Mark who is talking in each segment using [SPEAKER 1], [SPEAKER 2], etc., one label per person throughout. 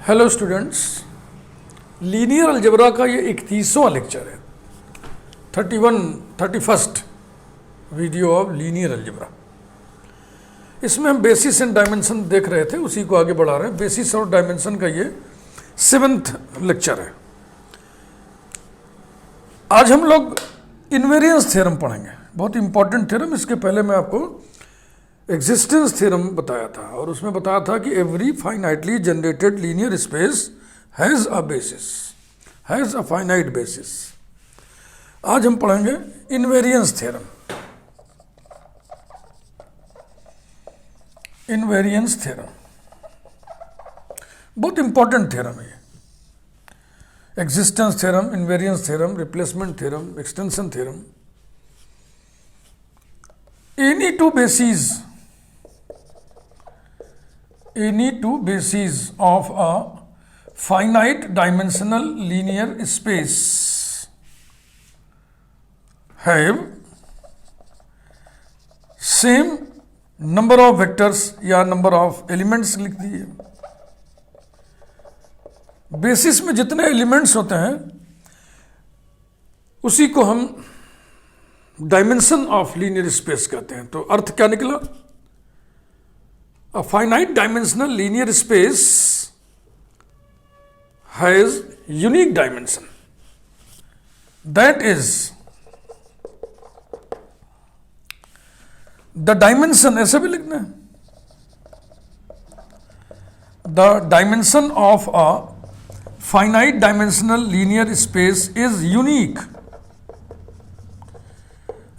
[SPEAKER 1] Hello students, linear algebra का ये 31वां lecture है। 31st video of linear algebra. इसमें हम बेसिस एंड डायमेंशन देख रहे थे, उसी को आगे बढ़ा रहे हैं। बेसिस और डायमेंशन का ये 7th लेक्चर है। आज हम लोग इनवेरियंस थ्योरम पढ़ेंगे, बहुत इंपॉर्टेंट थ्योरम। इसके पहले मैं आपको एग्जिस्टेंस थ्योरम बताया था, और उसमें बताया था कि every finitely generated linear space has a basis, has a finite basis. आज हम पढ़ेंगे इनवेरियंस थ्योरम। इनवेरियंस थ्योरम बहुत इंपॉर्टेंट थ्योरम है। Existence theorem, invariance theorem, replacement theorem, extension theorem. any two bases of a finite dimensional linear space have same number of vectors या number of elements लिख दिए। Basis में जितने elements होते हैं उसी को हम डायमेंशन ऑफ लीनियर स्पेस कहते हैं। तो अर्थ क्या निकला? A finite dimensional linear space has unique dimension. That is, the dimension, ऐसे भी लिखना है, the dimension of a finite dimensional linear space is unique.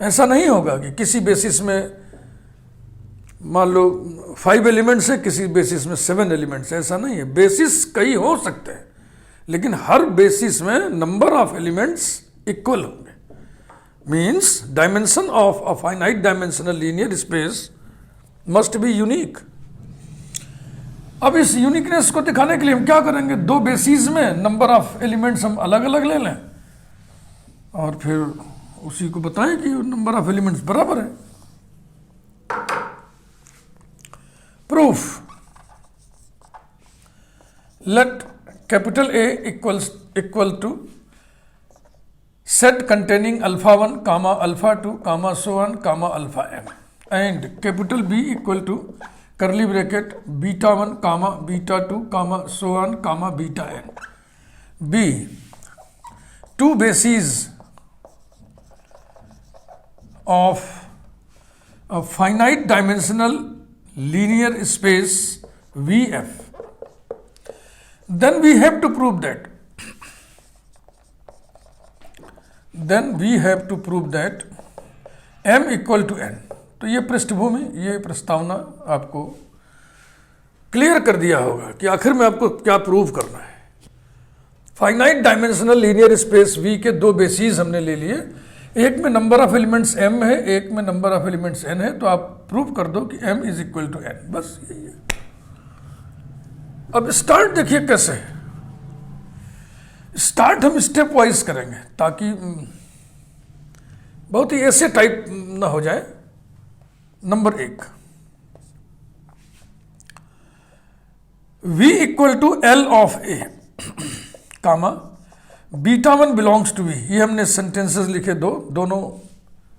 [SPEAKER 1] ऐसा नहीं होगा कि किसी बेसिस में मान लो 5 एलिमेंट्स है, किसी बेसिस में 7 एलिमेंट्स है। ऐसा नहीं है। बेसिस कई हो सकते हैं, लेकिन हर बेसिस में नंबर ऑफ एलिमेंट्स इक्वल होंगे। Means dimension of a finite dimensional linear space must be unique. अब इस यूनिकनेस को दिखाने के लिए हम क्या करेंगे? 2 बेसिस में नंबर ऑफ एलिमेंट्स हम अलग अलग ले लें और फिर उसी को बताएं कि नंबर ऑफ एलिमेंट्स बराबर है। Proof. Let capital A equal to set containing alpha 1 comma alpha 2 comma so on comma alpha n, and capital B equal to curly bracket beta 1 comma beta 2 comma so on comma beta n. B, 2 bases of a finite dimensional linear space VF. Then we have to prove that. M equal to n. तो ये पृष्ठभूमि, ये प्रस्तावना आपको clear कर दिया होगा कि आखिर में आपको क्या प्रूव करना है। Finite dimensional linear space V के 2 बेसिस हमने ले लिए। एक में नंबर ऑफ एलिमेंट्स m है, एक में नंबर ऑफ एलिमेंट्स n है। तो आप प्रूव कर दो कि m is equal to n। बस यही है। अब स्टार्ट देखिए कैसे। स्टार्ट हम स्टेप वाइज करेंगे ताकि बहुत ही ऐसे टाइप ना हो जाए। Number 1, v equal to l of a comma beta 1 belongs to V। ये हमने सेंटेंसेस लिखे दोनों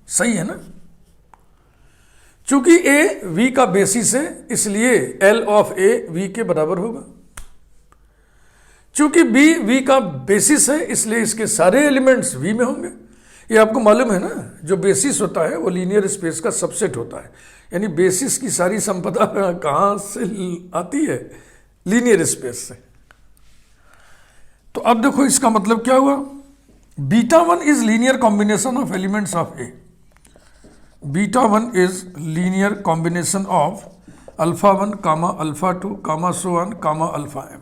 [SPEAKER 1] सही है ना। चूंकि A V का बेसिस है, इसलिए L ऑफ A V के बराबर होगा। चूंकि B V का बेसिस है, इसलिए इसके सारे एलिमेंट्स V में होंगे। ये आपको मालूम है ना, जो बेसिस होता है वो लीनियर स्पेस का सबसेट होता है। यानी बेसिस की सारी संपदा कहां से आती है? लीनियर स्पेस से। तो अब देखो इसका मतलब क्या हुआ? Beta 1 is linear combination of elements of A. Beta 1 is linear combination of alpha 1 comma alpha 2 comma so on comma alpha m।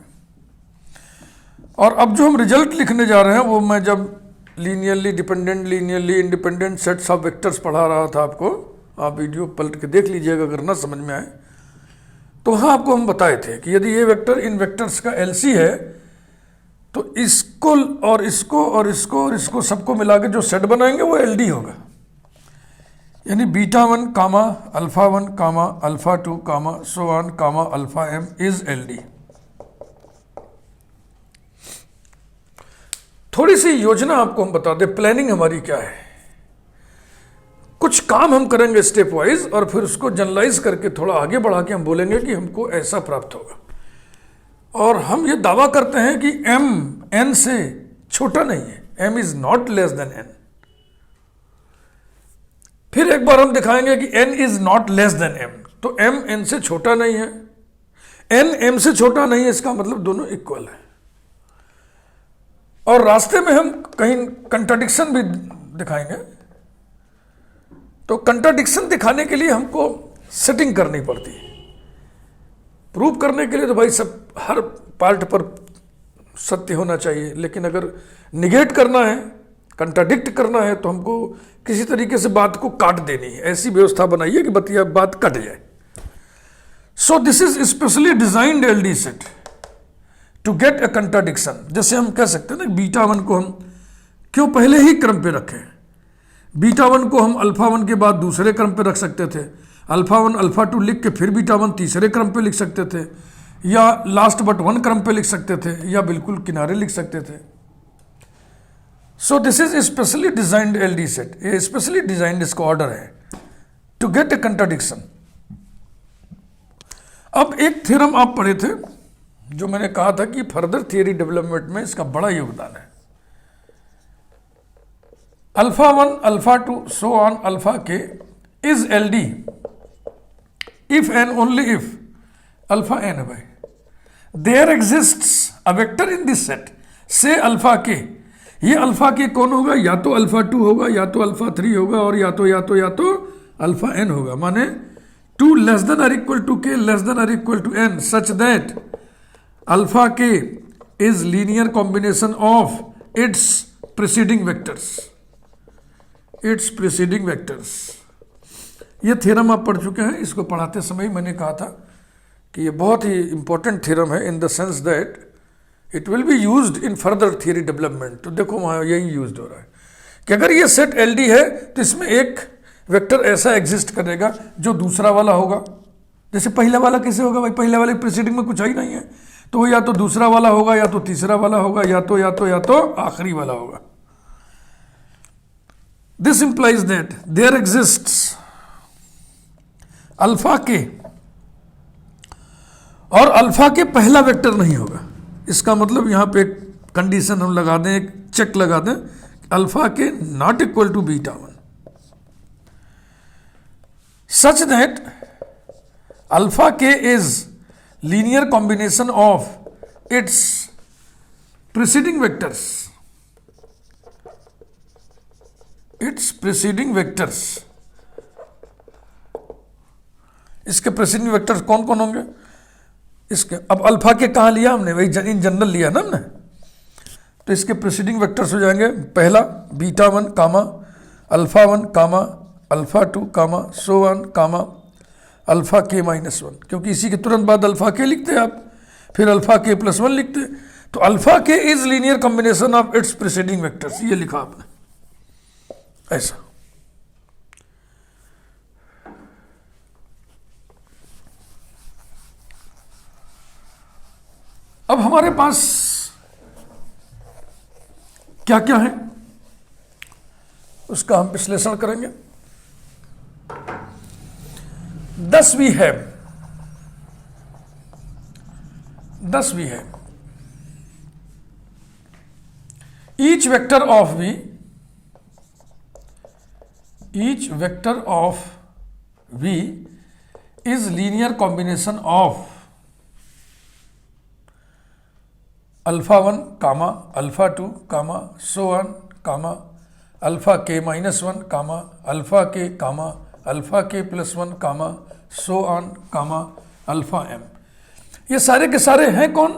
[SPEAKER 1] और अब जो हम रिजल्ट लिखने जा रहे हैं वो मैं जब linearly dependent, linearly independent sets of vectors पढ़ा रहा था आपको, आप वीडियो पलट के देख लीजिएगा अगर ना समझ में आए तो। वहाँ आपको हम बताए थे कि यदि ये वेक्टर इन वेक्टर्स का LC है तो इसको और इसको और इसको और इसको सबको मिला के जो सेट बनाएंगे वो LD होगा। यानी beta 1 comma alpha 1 comma alpha 2 comma so on comma alpha m is LD। थोड़ी सी योजना आपको हम बता दें, प्लानिंग हमारी क्या है। कुछ काम हम करेंगे स्टेप वाइज और फिर उसको जनरलाइज करके थोड़ा आगे बढ़ा के हम बोलेंगे कि हमको ऐसा प्राप्त होगा। और हम ये दावा करते हैं कि m n से छोटा नहीं है, m is not less than n। फिर एक बार हम दिखाएंगे कि n is not less than m, तो m n से छोटा नहीं है, n m से छोटा नहीं है, इसका मतलब दोनों इक्वल है। और रास्ते में हम कहीं कंट्राडिक्शन भी दिखाएंगे, तो कंट्राडिक्शन दिखाने के लिए हमको सेटिंग करनी पड़ती है। प्रूव करने के लिए तो भाई सब हर पार्ट पर सत्य होना चाहिए, लेकिन अगर निगेट करना है, कंट्राडिक्ट करना है, तो हमको किसी तरीके से बात को काट देनी है। ऐसी व्यवस्था बनाइए कि बतिया बात कट जाए। So this is specially designed L D set to get a contradiction. जैसे हम कह सकते हैं ना, बीटा वन को हम क्यों पहले ही क्रम पे रखें। बीटा वन को हम अल्फा वन के बाद दूसरे क्रम पे रख सकते थे, अल्फा वन अल्फा टू लिख के फिर बीटा वन तीसरे क्रम पे लिख सकते थे, या लास्ट बट वन क्रम पे लिख सकते थे, या बिल्कुल किनारे लिख सकते थे। So this is specially designed L D set. ये स्पेशली डिजाइंड इसका ऑर्डर है टू गेट ए कंट्राडिक्शन। अब एक थ्योरम आप पढ़े थे जो मैंने कहा था कि फर्दर थियरी डेवलपमेंट में इसका बड़ा योगदान है। Alpha one alpha two so on alpha k is L D if and only if alpha n by there exists a vector in this set से अल्फा के। ये अल्फा के कौन होगा? या तो अल्फा टू होगा, या तो अल्फा थ्री होगा, और या तो अल्फा एन होगा। माने two less than or equal to k less than or equal to n such that alpha k is linear combination of its preceding vectors. Its preceding vectors. ये theorem आप पढ़ चुके हैं। इसको पढ़ाते समय मैंने कहा था कि ये बहुत ही इंपॉर्टेंट थ्योरम है in the sense that it will be used in further theory development. तो देखो वहाँ यही यूज्ड हो रहा है कि अगर ये सेट एल डी है तो इसमें एक वेक्टर ऐसा एग्जिस्ट करेगा जो दूसरा वाला होगा। जैसे पहला वाला कैसे होगा भाई? पहले वाले प्रीसीडिंग में कुछ ही नहीं है, तो या तो दूसरा वाला होगा, या तो तीसरा वाला होगा, या तो आखिरी वाला होगा। This implies that there exists alpha k, और अल्फा के पहला वेक्टर नहीं होगा। इसका मतलब यहां पे एक कंडीशन हम लगा दें, एक चेक लगा दें, alpha k not equal to beta one such that alpha k is linear combination of its preceding vectors. Its preceding vectors. इसके प्रीसीडिंग वेक्टर्स कौन कौन होंगे? इसके अब अल्फा के कहाँ लिया हमने? वही इन जनरल लिया ना हमने। तो इसके प्रीसीडिंग वेक्टर्स हो जाएंगे पहला beta one comma alpha one comma alpha two comma so on comma alpha k minus one, क्योंकि इसी के तुरंत बाद अल्फा के लिखते हैं आप, फिर अल्फा के प्लस वन लिखते हैं। तो alpha k is linear combination of its preceding vectors, ये लिखा आपने ऐसा। अब हमारे पास क्या क्या है उसका हम विश्लेषण करेंगे। 10 वी है, 10 वी है। Each vector of V, each vector of V is linear combination of alpha one comma alpha two comma so on comma alpha k minus one comma alpha k comma alpha k plus one comma so on comma alpha m. ये सारे के सारे हैं कौन?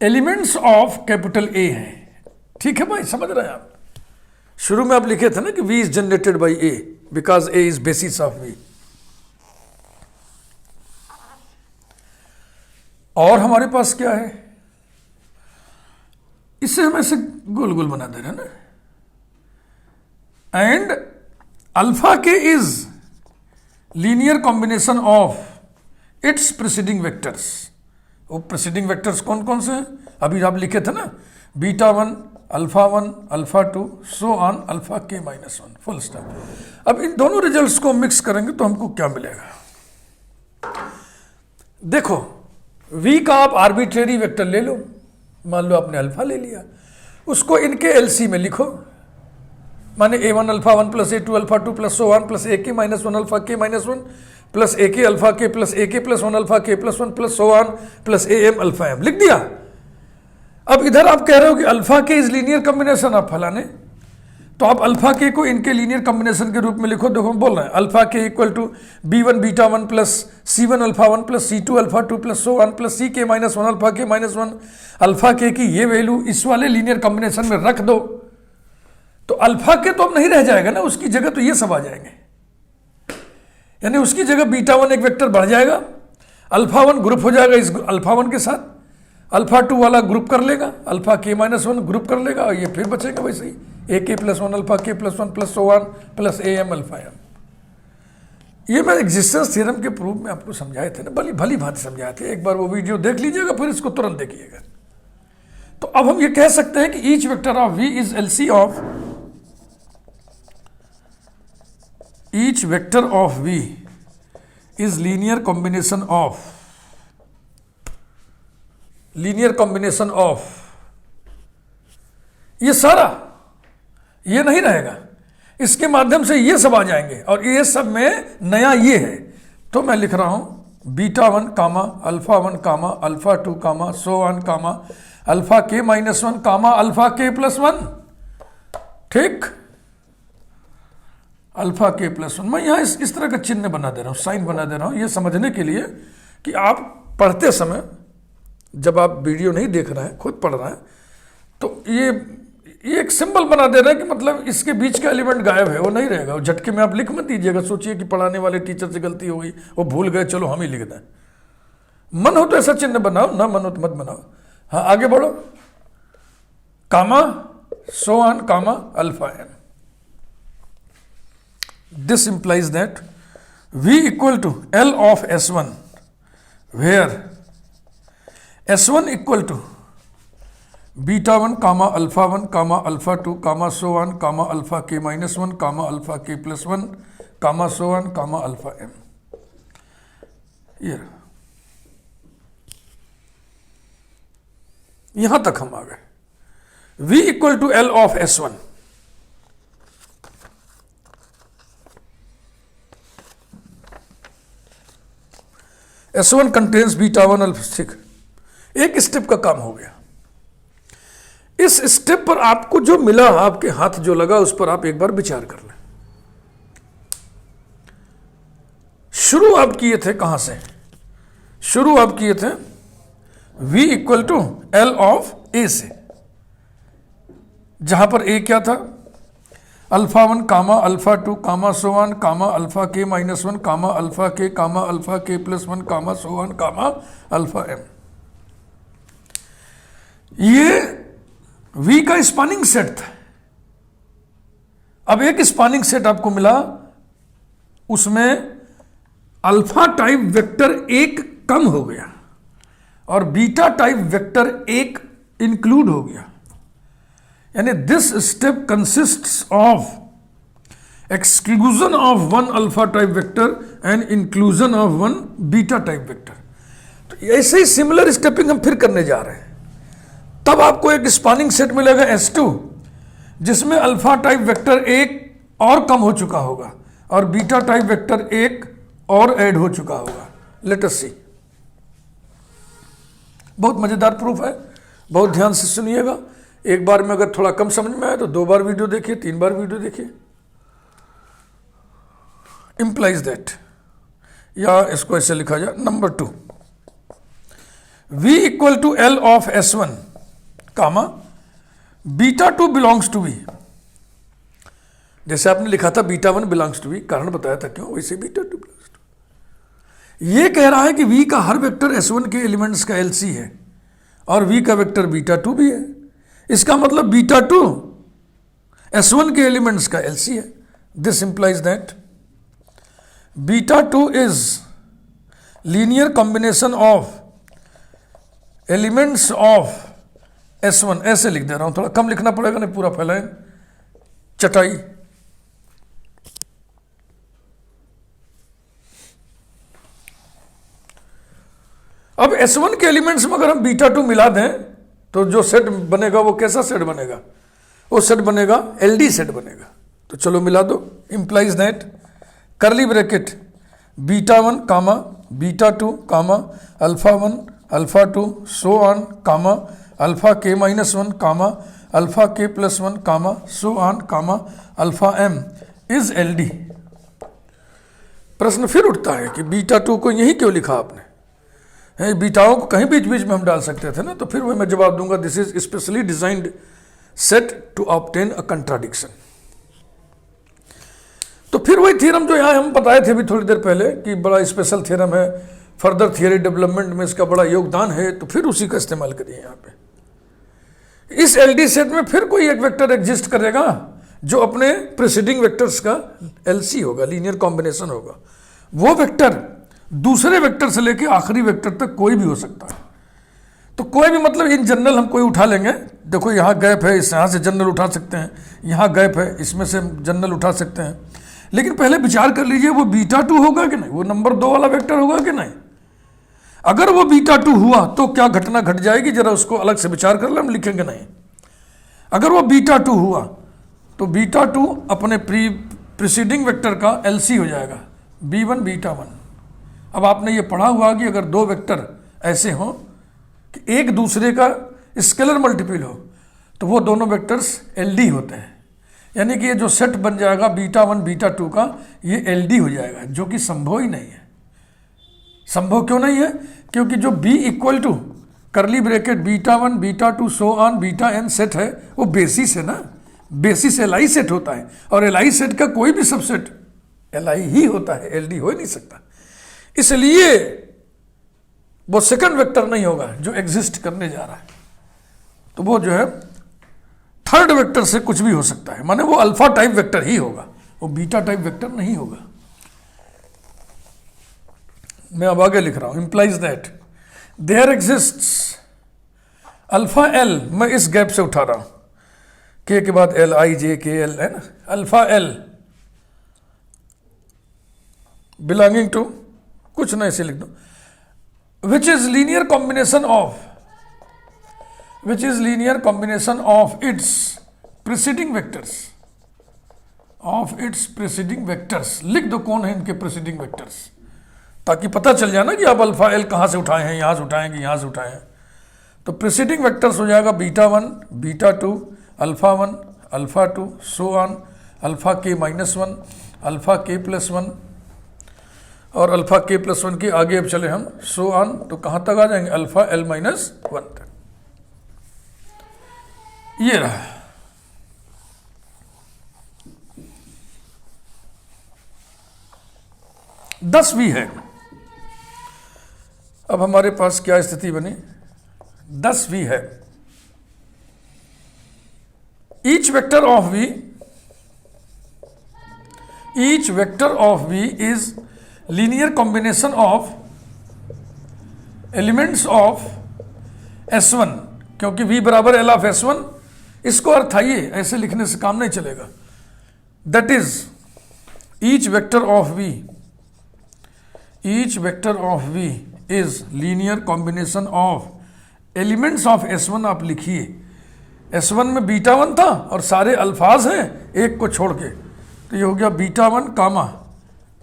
[SPEAKER 1] Elements of capital A हैं। ठीक है भाई, समझ रहे हैं आप? शुरू में आप लिखे थे ना कि V is generated by A because A is basis of V. और हमारे पास क्या है? इससे हम ऐसे गोल गोल बना दे रहे हैं ना। And alpha k is linear combination of its preceding vectors. वो प्रीसीडिंग वेक्टर्स कौन कौन से हैं? अभी आप लिखे थे ना, beta 1 alpha 1 alpha 2 so on alpha k minus 1 full stop. अब इन दोनों रिजल्ट्स को मिक्स करेंगे तो हमको क्या मिलेगा? देखो v का आप आर्बिट्रेरी वेक्टर ले लो, मान लो आपने अल्फा ले लिया, उसको इनके एलसी में लिखो, माने a1 alpha 1 plus a2 alpha 2 plus so 1 plus ak minus 1 alpha k minus 1 plus ak alpha k plus ak plus 1 alpha k plus 1 plus so 1 plus am alpha m लिख दिया। अब इधर आप कह रहे हो कि alpha k is linear combination of फलाने, तो आप अल्फा के को इनके लीनियर कॉम्बिनेशन के रूप में लिखो। देखो हम बोल रहे हैं alpha k equal to b1 beta 1 plus c1 alpha 1 plus c2 alpha 2 plus so 1 plus ck minus 1 alpha k minus 1 alpha k की ये वैल्यू इस वाले लीनियर कॉम्बिनेशन में रख दो, तो अल्फा के तो अब नहीं रह जाएगा ना, उसकी जगह तो ये सब आ जाएंगे, यानी उसकी जगह बीटा 1 एक वेक्टर बढ़ जाएगा, अल्फा 1 ग्रुप हो जाएगा इस अल्फा 1 के साथ, अल्फा 2 वाला ग्रुप कर लेगा, अल्फा k माइनस 1 ग्रुप कर लेगा, और ये फिर बचेगा वैसे ही ak plus 1 alpha k plus 1 plus so 1 plus am alpha m। ये मैं एग्जिस्टेंस थ्योरम के प्रूफ में आपको समझाए थे ना, भली भली भांति समझाए थे, एक बार वो वीडियो देख लीजिएगा फिर इसको तुरंत देखिएगा। तो अब हम ये कह सकते हैं कि each vector of v is LC of each vector of v is linear combination of ये सारा, ये नहीं रहेगा, इसके माध्यम से ये सब आ जाएंगे, और ये सब में नया ये है, तो मैं लिख रहा हूं beta 1 comma alpha 1 comma alpha 2 comma so 1 comma alpha k minus 1 comma alpha k plus 1, ठीक, अल्फा k प्लस 1। मैं यहाँ इस तरह का चिन्ह बना दे रहा हूँ, साइन बना दे रहा हूँ, ये समझने के लिए कि आप पढ़ते समय, जब आप वीडियो नहीं देख रहे हैं खुद पढ़ रहे हैं, तो ये एक सिंबल बना दे रहा है कि मतलब इसके बीच का एलिमेंट गायब है, वो नहीं रहेगा। वो झटके में आप लिख मत दीजिएगा, सोचिए कि पढ़ाने वाले टीचर से गलती हो गई, वो भूल गए, चलो हम ही लिख दें। मन हो तो ऐसा चिन्ह बनाओ, ना मन हो तो मत बनाओ। हाँ आगे बढ़ो, comma so on comma alpha n. This implies that V equal to L of S1, where S1 equal to beta 1 comma alpha 1 comma alpha 2 comma so 1 comma alpha k minus 1 comma alpha k plus 1 comma so 1 comma alpha m। ये यहां तक हम आ गए। V equal to L of S1, S1 contains beta 1 alpha 6। एक step का काम हो गया। इस स्टेप पर आपको जो मिला, आपके हाथ जो लगा, उस पर आप एक बार विचार कर लें। शुरू आप किए थे कहां से? शुरू आप किए थे V equal to L of A से, जहां पर A क्या था? Alpha 1 comma alpha 2 comma so 1 comma alpha k minus 1 comma alpha k comma alpha k plus 1 comma so 1 comma alpha m। ये V का स्पानिंग सेट था। अब एक स्पानिंग सेट आपको मिला, उसमें अल्फा टाइप वेक्टर एक कम हो गया और बीटा टाइप वेक्टर एक इंक्लूड हो गया। यानी this step consists of exclusion of one alpha type vector and inclusion of one beta type vector. तो ऐसे ही सिमिलर स्टेपिंग हम फिर करने जा रहे हैं। तब आपको एक स्पानिंग सेट मिलेगा S2, जिसमें अल्फा टाइप वेक्टर एक और कम हो चुका होगा और बीटा टाइप वेक्टर एक और ऐड हो चुका होगा। लेट अस सी। बहुत मजेदार प्रूफ है, बहुत ध्यान से सुनिएगा। एक बार में अगर थोड़ा कम समझ में आए तो 2 बार वीडियो देखिए, 3 बार वीडियो देखिए। इंप्लाइज दैट, या इसको ऐसे लिखा जाए, number 2, V equal to L of S1 comma beta 2 belongs to V। जैसे आपने लिखा था बीटा 1 बिलोंग्स टू V, कारण बताया था क्यों, वैसे बीटा 2 बिलोंग्स टू। ये कह रहा है कि V का हर वेक्टर S1 के एलिमेंट्स का LC है और V का वेक्टर बीटा 2 भी है। इसका मतलब बीटा 2 S1 के एलिमेंट्स का LC है। This implies that beta 2 is linear combination of elements of S1 ऐसे लिख दे रहा हूं, थोड़ा कम लिखना पड़ेगा, नहीं पूरा फैलाएं चटाई। अब S1 के एलिमेंट्स में अगर हम β2 मिला दें तो जो सेट बनेगा वो कैसा सेट बनेगा? वो सेट बनेगा LD सेट बनेगा। तो चलो मिला दो। Implies that curly bracket β1 comma β2 comma α1 α2 so on comma alpha k minus 1 comma alpha k plus 1 comma so on comma alpha m is LD। प्रश्न फिर उठता है कि β2 को यही क्यों लिखा आपने? बीटाओं को कहीं बीच बीच में हम डाल सकते थे ना। तो फिर वही मैं जवाब दूंगा, this is specially designed set to obtain a contradiction. तो फिर वही थ्योरम जो यहाँ हम बताए थे अभी थोड़ी देर पहले कि बड़ा स्पेशल थ्योरम है, फर्दर थियरी डेवलपमेंट में इसका बड़ा योगदान है, तो फिर उसी का इस्तेमाल करिए यहाँ पे। इस LD सेट में फिर कोई एक वेक्टर एग्जिस्ट करेगा जो अपने प्रीसीडिंग वेक्टर्स का LC होगा, लीनियर कॉम्बिनेशन होगा। वो वेक्टर दूसरे वेक्टर से लेके आखिरी वेक्टर तक कोई भी हो सकता है। तो कोई भी मतलब इन जनरल हम कोई उठा लेंगे, देखो यहाँ गैप है, इस यहाँ से जनरल उठा सकते हैं, यहाँ गैप है, इसमें से जनरल उठा सकते हैं। लेकिन पहले विचार कर लीजिए वो β2 होगा कि नहीं, वो नंबर 2 वाला वेक्टर होगा कि नहीं। अगर वो β2 हुआ तो क्या घटना घट जाएगी, जरा उसको अलग से विचार कर ले, हम लिखेंगे नहीं। अगर वो β2 हुआ तो β2 अपने प्रीसीडिंग वेक्टर का LC हो जाएगा b1 β1। अब आपने ये पढ़ा हुआ कि अगर दो वेक्टर ऐसे हों कि एक दूसरे का स्केलर मल्टीपल हो तो वो दोनों वेक्टर्स LD होते हैं। यानी कि ये जो सेट बन जाएगा β1 β2 का, ये LD हो जाएगा, जो कि संभव ही नहीं है। संभव क्यों नहीं है? क्योंकि जो B equal to curly bracket β1 β2 so on βn set है, वो बेसिस है ना, बेसिस LI सेट होता है, और LI सेट का कोई भी सबसेट LI ही होता है, LD हो ही नहीं सकता। इसलिए वो सेकंड वेक्टर नहीं होगा जो एग्जिस्ट करने जा रहा है। तो वो जो है थर्ड वेक्टर से कुछ भी हो सकता है, माने वो अल्फा टाइप वेक्टर ही होगा, वो बीटा टाइप वेक्टर नहीं होगा। मैं अब आगे लिख रहा हूं, implies that there exists alpha l, मैं इस गैप से उठा रहा हूं, के के बाद LIJKL है ना, अल्फा एल बिलोंगिंग टू कुछ ना, इसे लिख दो, which is linear combination of its preceding vectors, लिख दो कौन है इनके प्रीसीडिंग वेक्टर्स, ताकि पता चल जाए ना कि आप अल्फा एल कहां से उठाए हैं, यहां से उठाए कि यहां से उठाए हैं। तो प्रीसीडिंग वेक्टर्स हो जाएगा β1 β2 α1 α2 so on alpha k minus 1 alpha k plus 1 और अल्फा k प्लस 1 के आगे अब चले हम सो ऑन, तो कहां तक आ जाएंगे? अल्फा l माइनस 1 तक। ये रहा। दस भी है। अब हमारे पास क्या स्थिति बनी? 10 भी है। Each vector of V is linear combination of elements of S1, क्योंकि V बराबर L ऑफ S1, इसको अर्थ आइए ऐसे लिखने से काम नहीं चलेगा। That is each vector of V is linear combination of elements of S1। आप लिखिए S1 में β1 था और सारे अल्फाज हैं एक को छोड़ के, तो ये हो गया β1 comma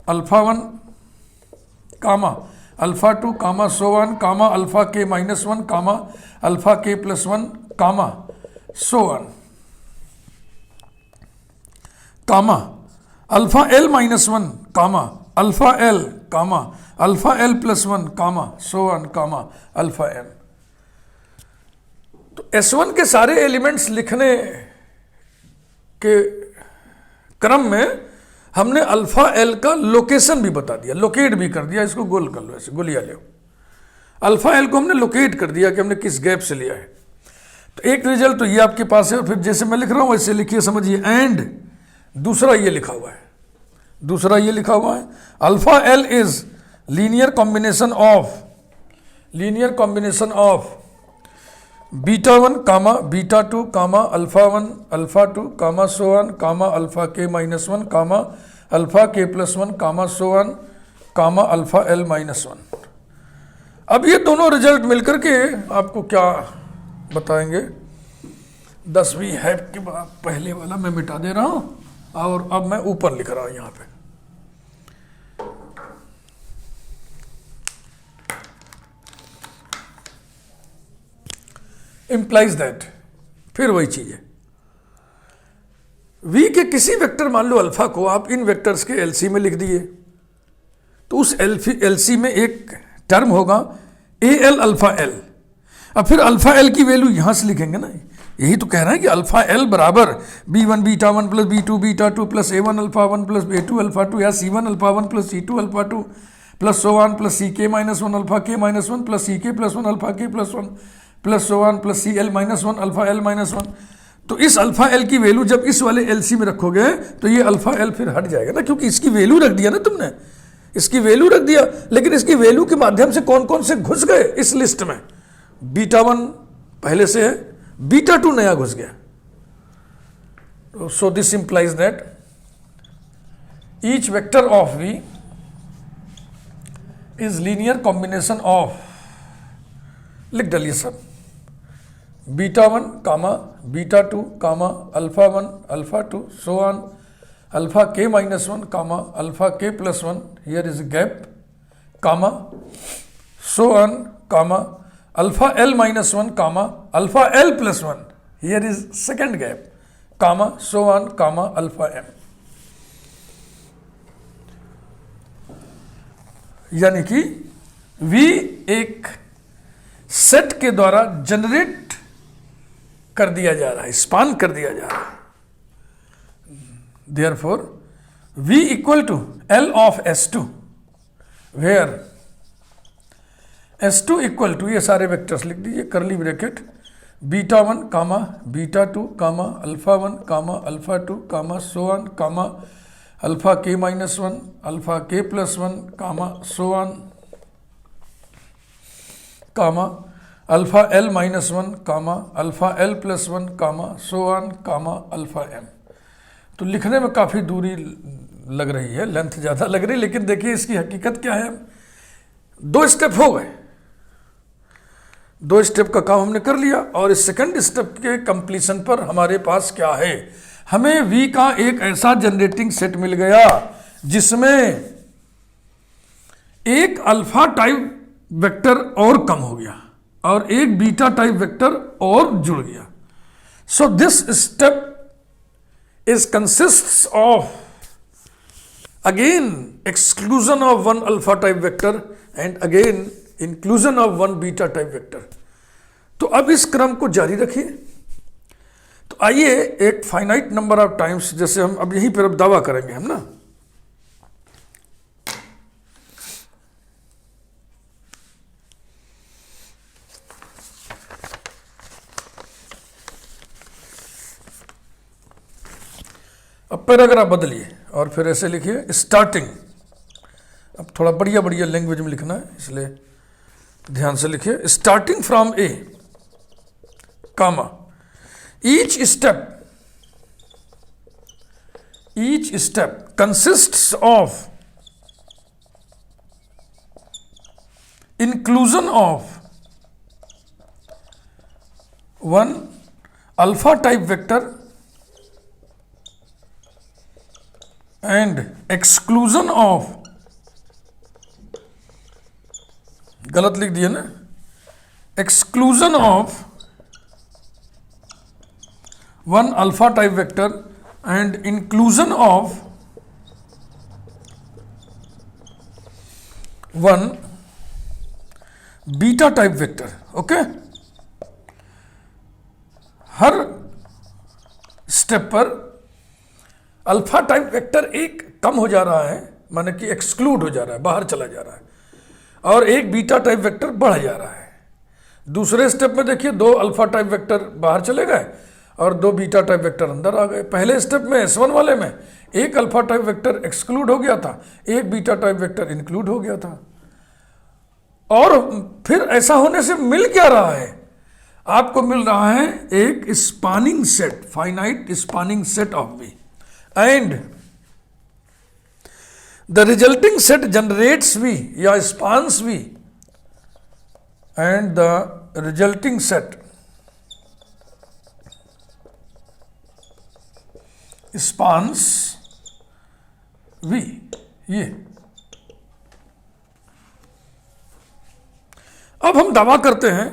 [SPEAKER 1] α1 comma α2 comma so on comma alpha k minus 1 comma alpha k plus 1 comma so on comma alpha l minus 1 comma alpha l comma alpha l plus 1 comma so on comma alpha m। तो S1 के सारे elements लिखने के क्रम में हमने alpha L का location भी बता दिया, लोकेट भी कर दिया, इसको गोल कर लो, ऐसे गोलिया लो। अल्फा एल को हमने लोकेट कर दिया कि हमने किस गैप से लिया है। तो एक रिजल्ट तो ये आपके पास है, फिर जैसे मैं लिख रहा हूं वैसे लिखिए, समझिए। एंड दूसरा ये लिखा हुआ है, alpha l is linear combination of beta 1 comma beta 2 comma alpha 1 alpha 2 comma so on comma alpha k minus 1 comma alpha k plus 1 comma so on comma alpha l minus 1। अब ये दोनों result मिलकर के आपको क्या बताएंगे? 10वीं है के बाद पहले वाला मैं मिटा दे रहा हूं और अब मैं ऊपर लिख रहा हूं यहां पे। इंप्लाइज दैट, फिर वही चीज है, v के किसी वेक्टर मान लो अल्फा को आप इन वेक्टर्स के एलसी में लिख दिए, तो उस एलसी में एक टर्म होगा ए एल अल्फा एल। अब फिर अल्फा एल की वैल्यू यहां से लिखेंगे ना, यही तो कह रहा है कि अल्फा एल बराबर b1 beta 1 plus b2 beta 2 plus a1 alpha 1 plus a2 alpha 2 या c1 alpha 1 plus c2 alpha 2 plus so on plus ck minus 1 alpha k minus 1 plus ck plus 1 alpha k plus 1 plus so on plus c l minus 1 alpha l minus 1। तो इस alpha L की value जब इस वाले LC में रखोगे तो ये अल्फा एल फिर हट जाएगा ना, क्योंकि इसकी वैल्यू रख दिया ना तुमने, इसकी वैल्यू रख दिया, लेकिन इसकी वैल्यू के माध्यम से कौन कौन से घुस गए इस लिस्ट में? बीटा 1 पहले से है, बीटा 2 नया घुस गया। So this implies that each vector of V is linear combination of, लिख डालिए सब, beta 1 comma beta 2 comma alpha 1 alpha 2 so on alpha k minus 1 comma alpha k plus 1, here is gap comma so on comma alpha l minus 1 comma alpha l plus 1, here is second gap comma so on comma alpha m. यानी कि v एक set के द्वारा generate कर दिया जा रहा है, स्पान कर दिया जा रहा है। Therefore v equal to L of S2 where S2 equal to, ये सारे वेक्टर्स लिख दीजिए curly bracket, beta 1 comma beta 2 comma alpha 1 comma alpha 2 comma so on comma alpha k minus 1 alpha k plus 1 comma so on comma alpha l minus 1 comma alpha l plus 1 comma so on comma alpha m. तो लिखने में काफ़ी दूरी लग रही है, length ज़्यादा लग रही है, लेकिन देखिए इसकी हकीकत क्या है। 2 स्टेप हो गए, 2 स्टेप का काम हमने कर लिया और इस सेकंड स्टेप के कंप्लीशन पर हमारे पास क्या है, हमें v का एक ऐसा जनरेटिंग सेट मिल गया जिसमें एक अल्फा टाइप वेक्टर और कम हो गया और एक बीटा टाइप वेक्टर और जुड़ गया। So this step is consists of again exclusion of 1 alpha type vector and again inclusion of 1 beta type vector. तो अब इस क्रम को जारी रखिए। तो आइए एक फाइनाइट नंबर ऑफ टाइम्स, जैसे हम अब यहीं पर अब दावा करेंगे हम ना, अब पैराग्राफ बदलिए और फिर ऐसे लिखिए स्टार्टिंग। अब थोड़ा बढ़िया बढ़िया लैंग्वेज में लिखना है, इसलिए ध्यान से लिखिए। Starting from A comma each step consists of inclusion of 1 alpha type vector and exclusion of, गलत लिख दिया ना, exclusion of 1 alpha type vector and inclusion of 1 beta type vector। Okay, her step पर अल्फा टाइप वेक्टर एक कम हो जा रहा है, माने कि एक्सक्लूड हो जा रहा है, बाहर चला जा रहा है, और एक बीटा टाइप वेक्टर बढ़ जा रहा है। दूसरे स्टेप में देखिए 2 अल्फा टाइप वेक्टर बाहर चले गए और 2 बीटा टाइप वेक्टर अंदर आ गए। पहले स्टेप में S1 वाले में एक अल्फा टाइप वेक्टर एक्सक्लूड हो गया था, एक बीटा टाइप वेक्टर इंक्लूड हो गया था। और फिर ऐसा होने से मिल क्या रहा है, आपको मिल रहा है एक spanning set, finite spanning set of V, and the resulting set generates V या spans V, and the resulting set spans V. ये अब हम दावा करते हैं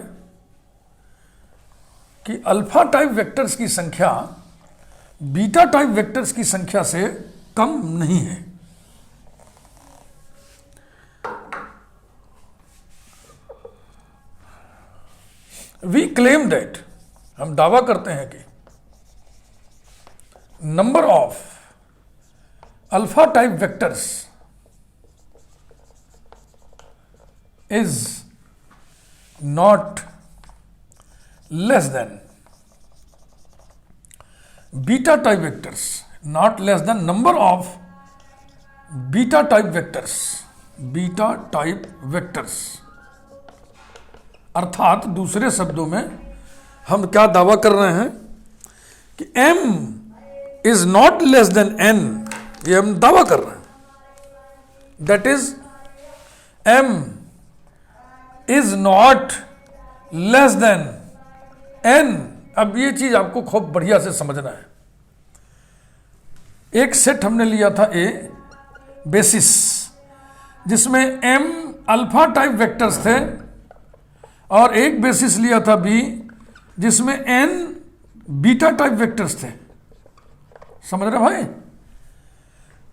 [SPEAKER 1] कि अल्फा टाइप वेक्टर्स की संख्या बीटा टाइप वेक्टर्स की संख्या से कम नहीं है। वी क्लेम दैट, हम दावा करते हैं कि number of alpha type vectors is not less than beta type vectors, not less than number of beta type vectors, beta type vectors. अर्थात दूसरे शब्दों में हम क्या दावा कर रहे हैं कि m is not less than n, ये हम दावा कर रहे हैं। That is m is not less than n। अब ये चीज आपको खूब बढ़िया से समझना है। एक सेट हमने लिया था A बेसिस, जिसमें m अल्फा टाइप वेक्टर्स थे, और एक बेसिस लिया था B जिसमें n बीटा टाइप वेक्टर्स थे। समझ रहे भाई?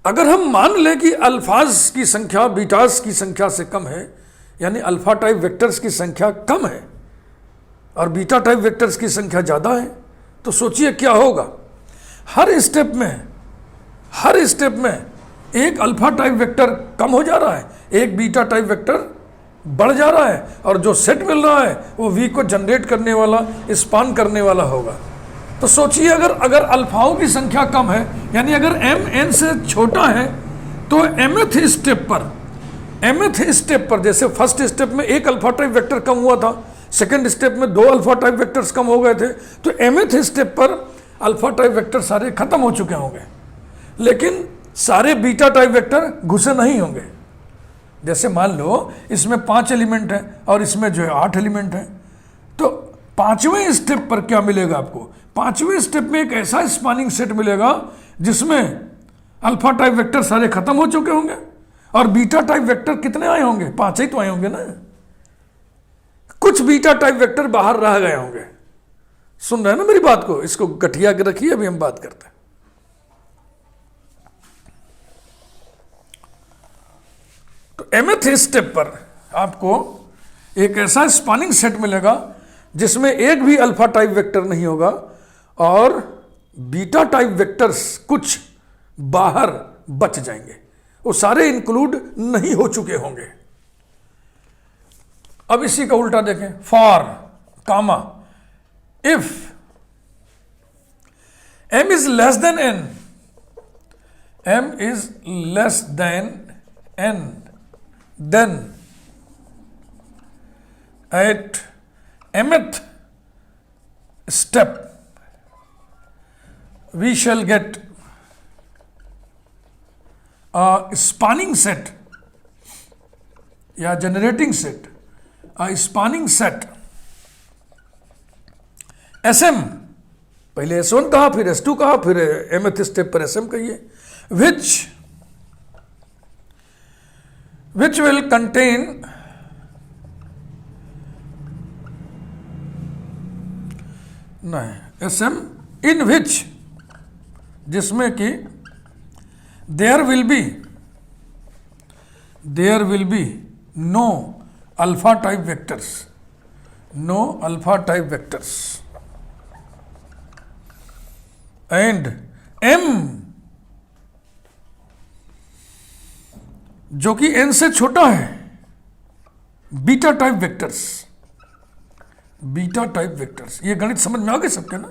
[SPEAKER 1] अगर हम मान लें कि अल्फाज की संख्या बीटास की संख्या से कम है, यानी अल्फा टाइप वेक्टर्स की संख्या कम है और बीटा टाइप वेक्टर्स की संख्या ज्यादा है, तो सोचिए क्या होगा। हर स्टेप में एक अल्फा टाइप वेक्टर कम हो जा रहा है, एक बीटा टाइप वेक्टर बढ़ जा रहा है, और जो सेट मिल रहा है वो वी को जनरेट करने वाला, स्पान करने वाला होगा। तो सोचिए अगर अल्फाओं की संख्या कम है, यानी अगर m n से छोटा है, तो mth स्टेप पर जैसे फर्स्ट स्टेप में एक अल्फा टाइप वेक्टर कम हुआ था, सेकंड स्टेप में दो अल्फा टाइप वेक्टर्स कम हो गए थे, तो mth स्टेप पर अल्फा टाइप वेक्टर सारे खत्म हो चुके होंगे, लेकिन सारे बीटा टाइप वेक्टर घुसे नहीं होंगे। जैसे मान लो इसमें 5 एलिमेंट है और इसमें जो है 8 एलिमेंट है, तो पांचवें स्टेप पर क्या मिलेगा आपको? पांचवें स्टेप में एक ऐसा स्पानिंग सेट मिलेगा जिसमें अल्फा टाइप वेक्टर सारे खत्म हो चुके होंगे, और बीटा टाइप वेक्टर कितने आए होंगे? 5 ही तो आए होंगे ना। कुछ बीटा टाइप वेक्टर बाहर रह गए होंगे। सुन रहे हैं ना मेरी बात को? इसको गठिया के रखिए, अभी हम बात करते हैं। तो mth स्टेप पर आपको एक ऐसा स्पानिंग सेट मिलेगा जिसमें एक भी अल्फा टाइप वेक्टर नहीं होगा, और बीटा टाइप वेक्टर्स कुछ बाहर बच जाएंगे, वो सारे इंक्लूड नहीं हो चुके होंगे। अब इसी का उल्टा देखें, for comma if m is less than n, m is less than n, then at mth step we shall get a spanning set या generating set, a spanning set sm, पहले s1 कहा, फिर s2 कहा, फिर mth step पर sm कहिए, which will contain sm in which, जिसमें कि there will be no alpha type vectors, and m जो कि n से छोटा है, बीटा टाइप वेक्टर्स। ये गणित समझ में आ गए सबके ना?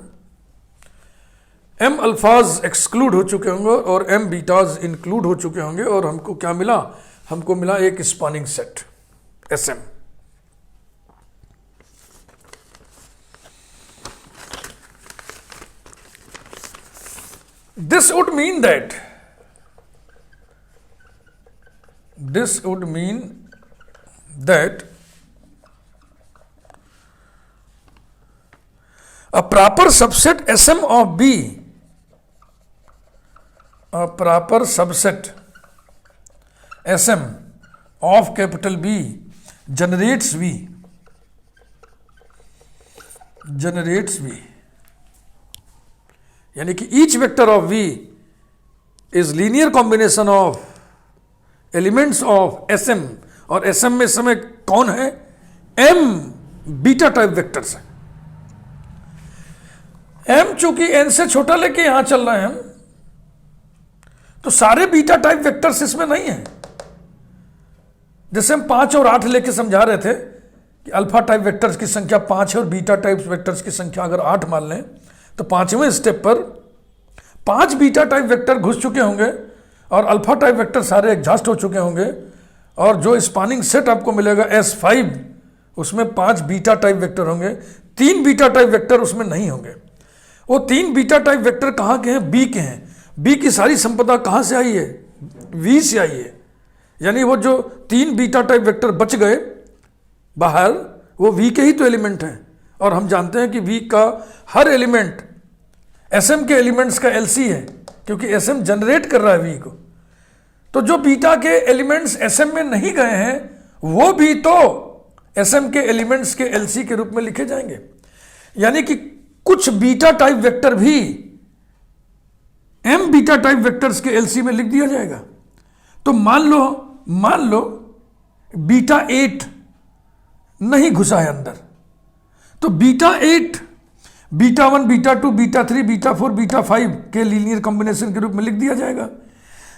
[SPEAKER 1] m अल्फाज एक्सक्लूड हो चुके होंगे और m बीटाज इंक्लूड हो चुके होंगे, और हमको क्या मिला? हमको मिला एक spanning set sm। This would mean that a proper subset Sm of B, a proper subset Sm of capital B generates V, यानी कि each vector of V is linear combination of elements of Sm, और Sm में समय कौन है? M beta type vectors है। M चूंकि n से छोटा लेके यहां चल रहे हैं हम, तो सारे बीटा टाइप वेक्टर्स इसमें नहीं है। जैसे हम 5 और 8 लेके समझा रहे थे कि अल्फा टाइप वेक्टर्स की संख्या 5 है और बीटा टाइप वेक्टर्स की संख्या अगर 8 मान लें, तो 5वें स्टेप पर 5 बीटा टाइप वेक्टर घुस चुके होंगे और अल्फा टाइप वेक्टर सारे एग्जॉस्ट हो चुके होंगे, और जो स्पानिंग सेट आपको मिलेगा S5, उसमें 5 बीटा टाइप वेक्टर होंगे, 3 बीटा टाइप वेक्टर उसमें नहीं होंगे। वो 3 बीटा टाइप वेक्टर कहाँ के हैं? बी के हैं। बी की सारी संपदा कहाँ से आई है? वी से आई है। यानी वो जो 3 बीटा टाइप वेक्टर बच गए बाहर, वो वी के ही तो एलिमेंट हैं, और हम जानते हैं कि वी का हर एलिमेंट Sm के एलिमेंट्स का LC है, क्योंकि Sm जनरेट कर रहा है वी को। तो जो बीटा के एलिमेंट्स Sm में नहीं गए हैं, वो भी तो Sm के एलिमेंट्स के LC के रूप में लिखे जाएंगे। यानी कि कुछ बीटा टाइप वेक्टर भी M बीटा टाइप वेक्टर्स के LC में लिख दिया जाएगा। तो मान लो बीटा 8 नहीं घुसा है अंदर, तो beta 8 beta 1, beta 2, beta 3, beta 4, beta 5 के लीनियर कॉम्बिनेशन के रूप में लिख दिया जाएगा।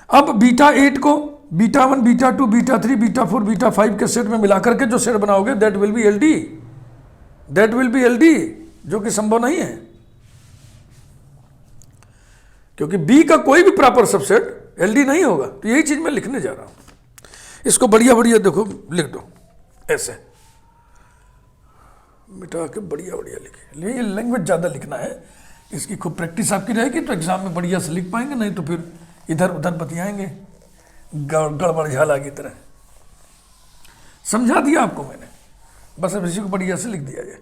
[SPEAKER 1] अब बीटा 8 को beta 1, beta 2, beta 3, beta 4, beta 5 के सेट में मिलाकर के जो सेट बनाओगे, दैट विल बी LD, जो कि संभव नहीं है, क्योंकि बी का कोई भी प्रॉपर सबसेट LD नहीं होगा। तो यही चीज मैं लिखने जा रहा हूं। इसको बढ़िया देखो लिख दो, ऐसे मिटा के बढ़िया लिखे। ये लैंग्वेज ज़्यादा लिखना है, इसकी खूब प्रैक्टिस आपकी रहेगी तो एग्जाम में बढ़िया से लिख पाएंगे, नहीं तो फिर इधर उधर बतियाएंगे गड़बड़ झाला की तरह। समझा दिया आपको मैंने, बस अब इसी को बढ़िया से लिख दिया जाए।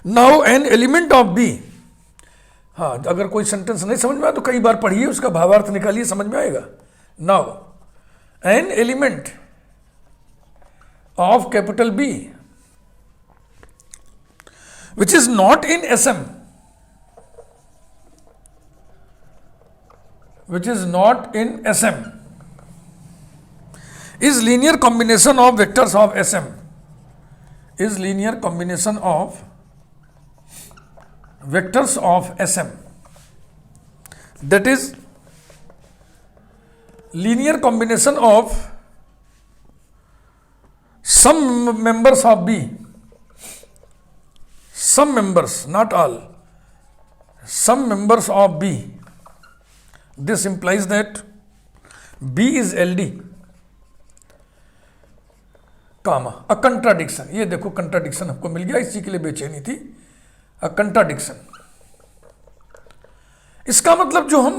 [SPEAKER 1] Now an element of B, हाँ अगर कोई सेंटेंस नहीं समझ में आया तो कई बार पढ़िए, उसका भावार्थ निकालिए, समझ में आएगा। Now an element of capital B which is not in Sm, is linear combination of vectors of Sm, that is linear combination of some members of B, some members, not all, some members of B. This implies that B is LD, comma a contradiction। ये देखो contradiction आपको मिल गया, इसी के लिए बेचैनी थी। a contradiction, इसका मतलब जो हम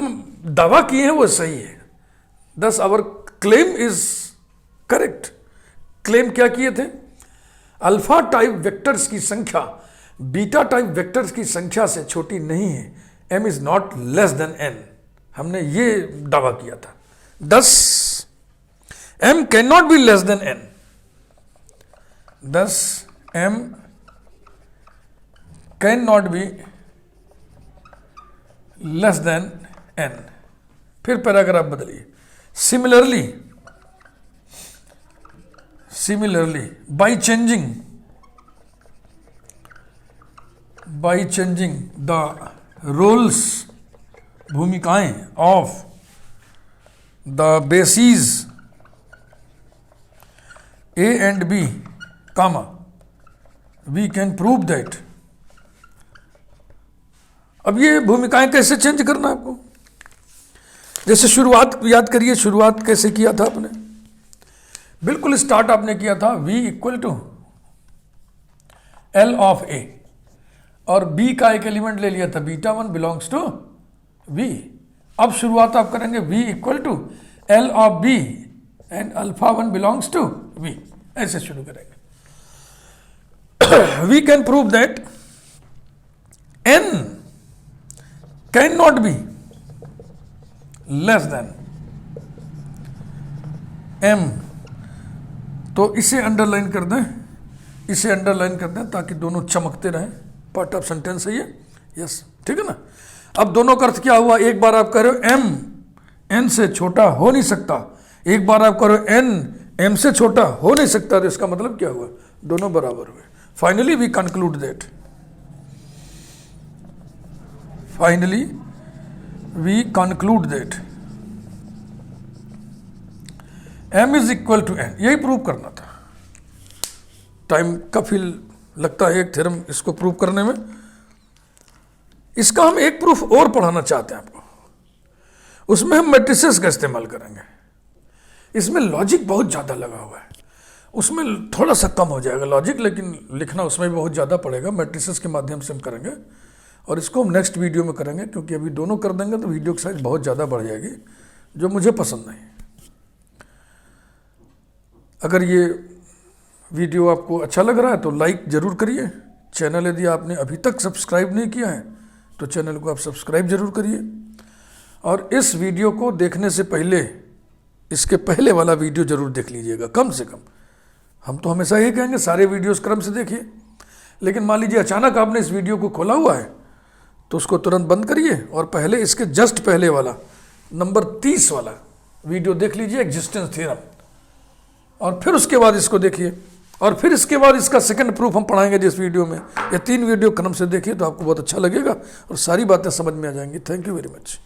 [SPEAKER 1] दावा किए हैं वो सही है। Thus our claim is correct। Claim क्या किए थे? अल्फा टाइप वेक्टर्स की संख्या बीटा टाइप वेक्टर्स की संख्या से छोटी नहीं है। m is not less than n, हमने ये दावा किया था। Thus m cannot be less than n, thus m cannot be less than n। फिर पैराग्राफ बदलिए। Similarly, by changing the roles, भूमिकाएं of the bases A and B, comma, we can prove that। अब ये भूमिकाएं कैसे change करना है आपको? जैसे शुरुआत याद करिए, शुरुआत कैसे किया था आपने? बिल्कुल स्टार्ट आपने किया था V equal to L of A, और B का एक एलिमेंट ले लिया था बीटा 1 बिलोंग्स टू V। अब शुरुआत आप करेंगे V equal to L of B and alpha 1 belongs to V, ऐसे शुरू करेंगे। We can prove that N cannot be less than M। तो इसे अंडरलाइन कर दें, इसे अंडरलाइन कर दें ताकि दोनों चमकते रहें। पार्ट ऑफ सेंटेंस है ये, यस, ठीक है ना। अब दोनों का अर्थ क्या हुआ? एक बार आप कह रहे हो M N से छोटा हो नहीं सकता, एक बार आप कह रहे हो N M से छोटा हो नहीं सकता, तो इसका मतलब क्या हुआ? दोनों बराबर हुए। Finally we conclude that, finally we conclude that M is equal to N। यही प्रूव करना था। टाइम काफी लगता है एक थ्योरम इसको प्रूव करने में। इसका हम एक प्रूफ और पढ़ाना चाहते हैं आपको, उसमें हम मैट्रिसेस का इस्तेमाल करेंगे। इसमें लॉजिक बहुत ज़्यादा लगा हुआ है, उसमें थोड़ा सा कम हो जाएगा लॉजिक, लेकिन लिखना उसमें भी बहुत ज़्यादा पड़ेगा। मैट्रिसेस के माध्यम से हम करेंगे और इसको हम नेक्स्ट वीडियो में करेंगे, क्योंकि अभी दोनों कर देंगे तो वीडियो की साइज बहुत ज़्यादा बढ़ जाएगी, जो मुझे पसंद नहीं। अगर ये वीडियो आपको अच्छा लग रहा है तो लाइक ज़रूर करिए। चैनल यदि आपने अभी तक सब्सक्राइब नहीं किया है तो चैनल को आप सब्सक्राइब जरूर करिए। और इस वीडियो को देखने से पहले इसके पहले वाला वीडियो जरूर देख लीजिएगा, कम से कम। हम तो हमेशा ये कहेंगे सारे वीडियोस क्रम से देखिए, लेकिन मान लीजिए अचानक आपने इस वीडियो को खोला हुआ है तो उसको तुरंत बंद करिए और पहले इसके जस्ट पहले वाला नंबर 30 वाला वीडियो देख लीजिए, एग्जिस्टेंस थ्योरम, और फिर उसके बाद इसको देखिए, और फिर इसके बाद इसका सेकंड प्रूफ हम पढ़ाएंगे जिस वीडियो में। ये 3 वीडियो क्रम से देखिए तो आपको बहुत अच्छा लगेगा और सारी बातें समझ में आ जाएंगी। Thank you very much.